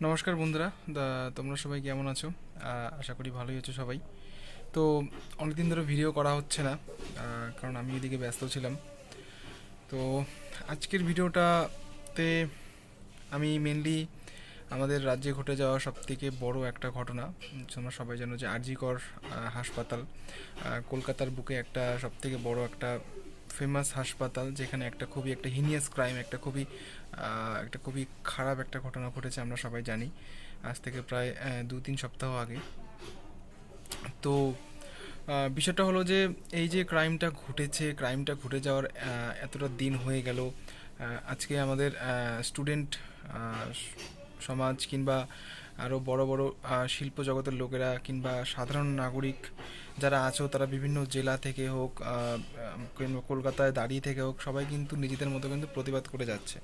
নমস্কার বন্ধুরা, তোমরা সবাই কেমন আছো? আশা করি ভালোই আছো সবাই। তো অনেকদিন ধরে ভিডিও করা হচ্ছে না, কারণ আমি এদিকে ব্যস্ত ছিলাম। তো আজকের ভিডিওটাতে আমি মেনলি আমাদের রাজ্যে ঘটে যাওয়া সবথেকে বড় একটা ঘটনা, তোমরা সবাই জানো যে আরজি কর হাসপাতাল, কলকাতার বুকে একটা সবথেকে বড় একটা ফেমাস হাসপাতাল, যেখানে একটা খুবই একটা হিনিয়াস ক্রাইম, একটা খুবই খারাপ একটা ঘটনা ঘটেছে, আমরা সবাই জানি। আজ থেকে প্রায় 2-3 সপ্তাহ আগে। তো বিষয়টা হলো যে এই যে ক্রাইমটা ঘটে যাওয়ার এতটা দিন হয়ে গেল। আজকে আমাদের স্টুডেন্ট সমাজ কিংবা আরও বড় বড় শিল্প জগতের লোকেরা কিংবা সাধারণ নাগরিক যারা আছো, তারা বিভিন্ন জেলা থেকে হোক কিংবা কলকাতায় দাঁড়িয়ে থেকে হোক, সবাই কিন্তু নিজেদের মতো কিন্তু প্রতিবাদ করে যাচ্ছে।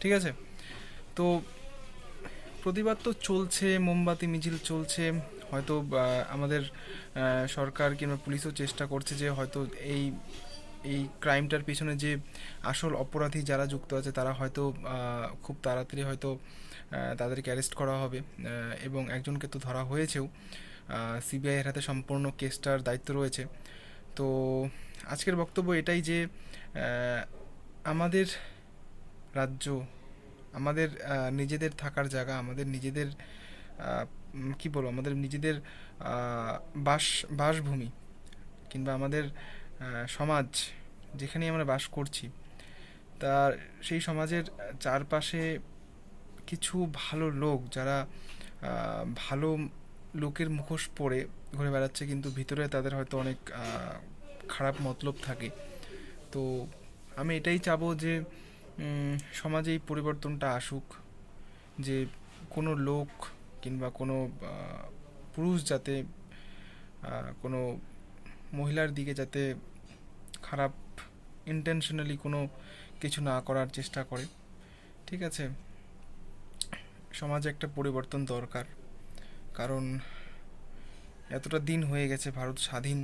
ঠিক আছে? তো প্রতিবাদ তো চলছে, মোমবাতি মিছিল চলছে। হয়তো আমাদের সরকার কিংবা পুলিশও চেষ্টা করছে যে হয়তো এই এই ক্রাইমটার পিছনে যে আসল অপরাধী যারা যুক্ত আছে, তারা হয়তো খুব তাড়াতাড়ি হয়তো তাদেরকে অ্যারেস্ট করা হবে, এবং একজনকে তো ধরা হয়েছেও। সিবিআইয়ের হাতে সম্পূর্ণ কেসটার দায়িত্ব রয়েছে। তো আজকের বক্তব্য এটাই যে আমাদের রাজ্য, আমাদের নিজেদের থাকার জায়গা, আমাদের নিজেদের কী বলবো, আমাদের নিজেদের বাস বাসভূমি কিংবা আমাদের সমাজ, যেখানেই আমরা বাস করছি, তার সেই সমাজের চারপাশে কিছু ভালো লোক, যারা ভালো লোকের মুখোশ পরে ঘুরে বেড়াচ্ছে, কিন্তু ভিতরে তাদের হয়তো অনেক খারাপ মতলব থাকে। তো আমি এটাই চাবো যে সমাজে এই পরিবর্তনটা আসুক, যে কোনো লোক কিংবা কোনো পুরুষ যাতে কোনো মহিলার দিকে যাতে খারাপ ইন্টেনশনালি কোনো কিছু না করার চেষ্টা করে। ঠিক আছে? সমাজে একটা পরিবর্তন দরকার, কারণ এতটা দিন হয়ে গেছে ভারত স্বাধীন।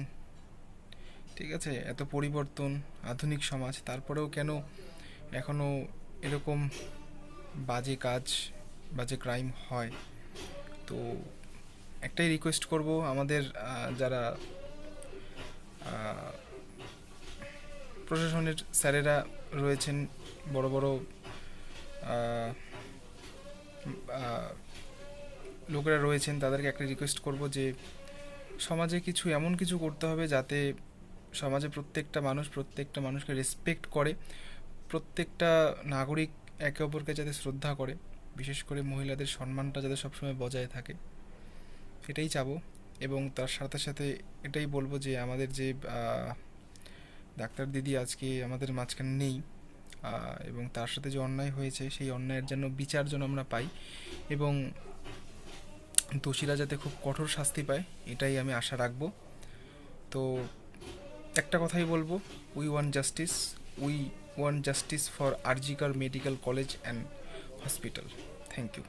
ঠিক আছে? এত পরিবর্তন, আধুনিক সমাজ, তারপরেও কেন এখনও এরকম বাজে কাজ, বাজে ক্রাইম হয়? তো একটাই রিকোয়েস্ট করব, আমাদের যারা প্রশাসনের স্যারেরা রয়েছেন, বড় বড় লোকেরা রয়েছেন, তাদেরকে একটা রিকোয়েস্ট করব যে সমাজে এমন কিছু করতে হবে যাতে সমাজে প্রত্যেকটা মানুষকে রেসপেক্ট করে, প্রত্যেকটা নাগরিক একে অপরকে যাতে শ্রদ্ধা করে, বিশেষ করে মহিলাদের সম্মানটা যাতে সবসময় বজায় থাকে, এটাই চাবো। এবং তার সাথে সাথে এটাই বলবো যে আমাদের যে ডাক্তার দিদি আজকে আমাদের মাঝখানে নেই, এবং তার সাথে যে অন্যায় হয়েছে, সেই অন্যায়ের জন্য বিচার যেন আমরা পাই, এবং দোষীরা যাতে খুব কঠোর শাস্তি পায়, এটাই আমি আশা রাখবো। তো একটা কথাই বলবো, we want justice, we want justice for RG Kar medical college and hospital. Thank you.